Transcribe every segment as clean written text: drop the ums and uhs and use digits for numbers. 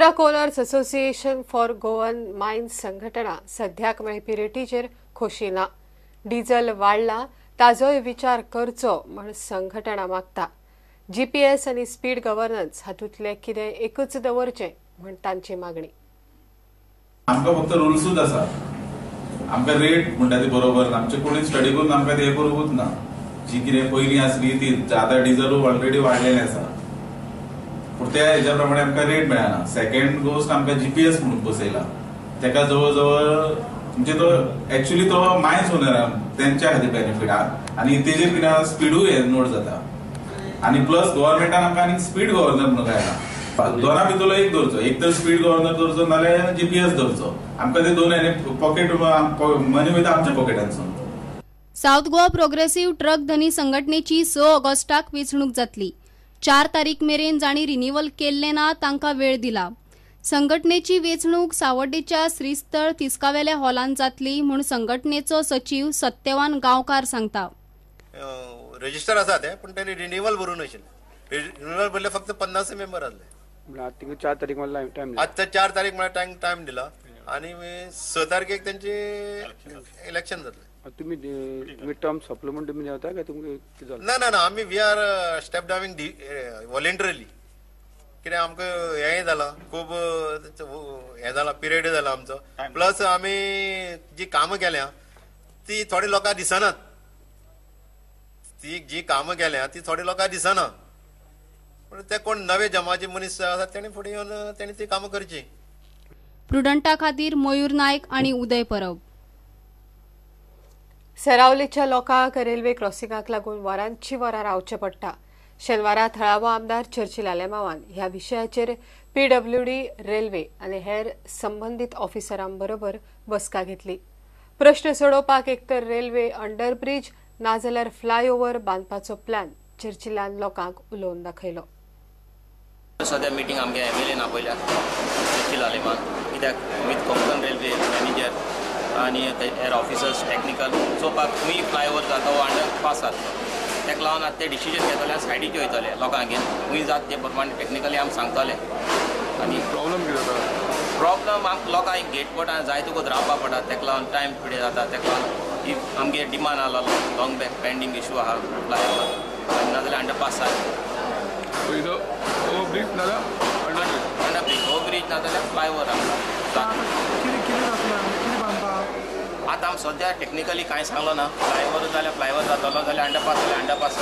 Truck owners association for Goan mines संघटना सध्याक मेळपी रेटीचेर खोशी ना. डिझेल वाडला ताजोय विचार करचो म्हण संघटना मागता. जीपीएस आनी स्पीड गव्हर्नन्स हातूंतले कितें एकूच दवरचें म्हण तांची मागणी. आमकां फक्त रुल्सूच आसा. आमकां रेट म्हणटा ती बरोबर ना. आमचे कोणी स्टडी करून आमकां ते करूंकूच ना. जी कितें पयलीं आसली ती आतां डिझेल ऑलरेडी वाडलेलें आसा. पूण त्या हेच्या प्रमाणे आमकां रेट मेळना. सेकंड गोष्ट आमकां जीपीएस म्हणून बसयला. तेका जवळ जवळ म्हणजे तो एक्चुअली तो मायन्स ओनर तेंच्या खातीर बेनिफीट आहा आनी तेजेर कितें स्पीडूय नोट जाता. आनी प्लस गव्हर्नमेंटान आमकां आनी स्पीड गव्हर्नर म्हणून गायला. दोना भितरलो एक दवरचो. एक तर स्पीड गव्हर्नर दवरचो नाल्यार जीपीएस दवरचो. आमकां ते दोन पॉकेट मनी वयता आमच्या पॉकेटांतसून. साउथ गोवा प्रोग्रेसिव्ह ट्रक धनी संघटनेची 6 ऑगस्टाक वेंचणूक जातली. 4 तारीख मेरेन जाणी रिन्यूवल केल्ले ना तांकां वेळ दिला. संघटनेची वेंचणूक सावड्डेच्या श्रीस्थळ तिस्कावेल्या हॉलांत जातली म्हूण संघटनेचो सचिव सत्यवान गांवकार सांगता. रजिस्टर आसा ते पूण ताणी रिन्यूवल भरून आशिल्ले. रिन्यूवल भरले फक्त 50 मेंबर आसले. आतां 4 तारीख म्हणल्यार टायम आतां 4 तारीख म्हणल्यार टायम दिला आनी 6 तारखेक त्यांचे इलेक्शन जातले. तुम्ही टर्म सप्लिमेंट तुम्ही देवता काय तुमकां ना ना आमी we are step down voluntarily. कित्याक आमकां हें जाला खूब हें जाला पिरियड जाला आमचो. प्लस आमी जी कामां केल्या ती थोडी लोकांक दिसनात. ती जी कामां केल्या ती थोडी लोकांक दिसना. पूण ते कोण नवे जमाचे मनीस आसात तेणी फुडें येवन तेणी ती कामां करची. प्रुडंटा खातीर मयूर नायक आनी उदय परब. सरावलीच्या लोकांक रेल्वे क्रॉसिंगाक लागून वरांची वरां रावचें पडटा. शेनवारा थळावो आमदार चर्चिल आलेमावान ह्या विशयाचेर पीडब्ल्यूडी रेल्वे आनी हेर संबंदीत ऑफिसरां बरोबर बसका घेतली. प्रश्न सोडोवपाक एकतर रेल्वे अंडरब्रिज नाजाल्यार फ्लायओव्हर बांदपाचो प्लॅन चर्चिलान लोकांक उलोवन दाखयलो. सद्या मिटींग आमगे एमएलएन आपयल्या चर्चिल आलेमान कित्याक विथ कोंकण रेल्वे मॅनेजर आनी हेर ऑफिसर्स टेक्निकल चोवपाक खंय फ्लायओव्हर जाता वो अंडरपास जाता. तेका लागून आतां ते डिसिजन घेतले सायडीचे वयतले लोकांक घेवन खंय जाता ते प्रमाणे टेक्निकली आमी सांगतले. आनी प्रॉब्लम कितें जाता? प्रॉब्लम आमकां लोकांक गेटपोर्टार जाय तुका रावपाक पडटा. तेका लागून टायम फुडें जाता. तेका लागून इफ आमगे डिमांड आहा लॉंग बॅक पेंडींग इशू आहा फ्लायओव्हर आनी नाजाल्यार अंडरपास जाय. ब्रिज नाल्यार अंडरब्रिज ओव्हरब्रिज नाजाल्यार फ्लायओव्हर आतां आमी सद्या टेक्निकली कांय सांगलो ना. फ्लायओव्हर जाल्यार फ्लायओव्हर जातलो जाल्यार अंडरपास जाल्यार अंडरपास.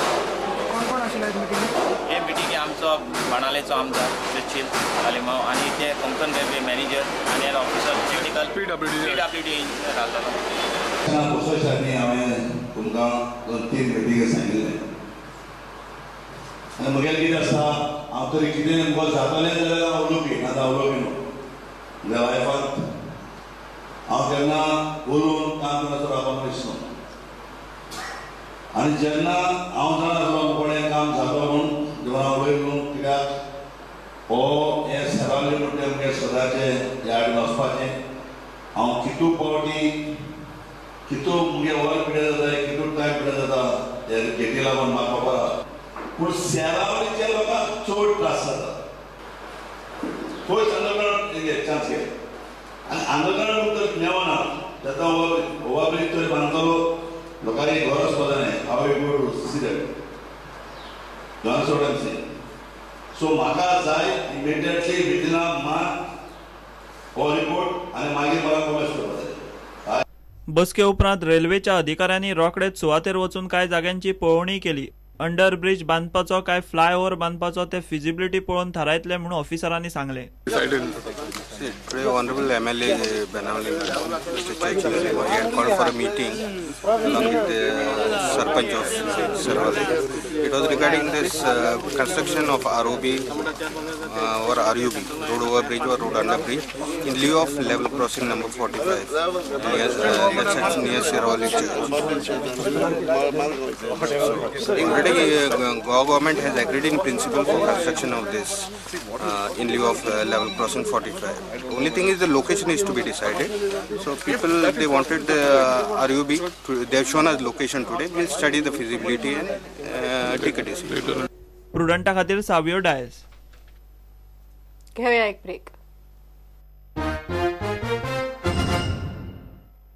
हे मिटींगे आमचो बाणालेचो आमदार चर्चिल आलेमाव आनी ते कोंकण रेल्वे मॅनेजर आनी हेर ऑफिसर टेक्निकल पीडब्ल्यूडी इंजिनियर आसलो. हांवें तुमकां 2-3 मिटींगे सांगिल्ले आनी म्हगेलें कितें आसा हांव तरी कितें तुमकां जातलें जाल्यार हांव उलोवपी नाजाल्यार उलोवपी न्हू. म्हज्या लायफांत हांव केन्ना उलोवन काम करता रावपाक दिसलो. आनी जेन्ना हांव जाणासलो कोणें काम जातो म्हूण जेन्ना हांव उलयलो कित्याक हो हें सरावली म्हणटा आमगे सदाचें ह्या कडेन वचपाचें. हांव कितू पावटी कितू मुगे वर पिड्यार जाता कितू टायम पिड्यार जाता हे गेटी लागून म्हाका खबर आहा. पूण सेरावलीच्या लोकांक चड त्रास जाता. खंय अंडरग्रावंड चान्स घे आनी अंडरग्रावंड तर मेवना. तेका ओवरब्रिज तरी बांदतलो लोकांनी घर वचपा जाय. हांव एक गूड सी दॅट गांवसोडांची. सो म्हाका जाय इमिडिएटली विदिन अ मंथ हो रिपोर्ट आनी मागीर म्हाका कमेंट्स करपा जाय. बसके उपरांत रेल्वेच्या अधिकाऱ्यांनी रोखडेच सुवातेर वचून कांय जाग्यांची पळोवणी केली. अंडरब्रिज बांदपाचो काय फ्लायओव्हर बांदपाचो ते फिजिबिलिटी पळोवन थारायतले म्हणून ऑफिसरांनी सांगले. Today, Honorable MLA Benavali, Mr. Chaichal, had called for a meeting along with the Sarpanch of Sarawali. It was regarding this construction of ROB or RUB, road over bridge or road under bridge, in lieu of level crossing number 45 near Sarawali Church. Already, Goa government has agreed in principle for construction of this in lieu of level crossing 45. Only thing is the location is to be decided. So people, they wanted the RUB. They have shown us location today. We'll study the feasibility and take a decision. प्रुडंटा खातीर सावियो डायस. घेऊया एक break.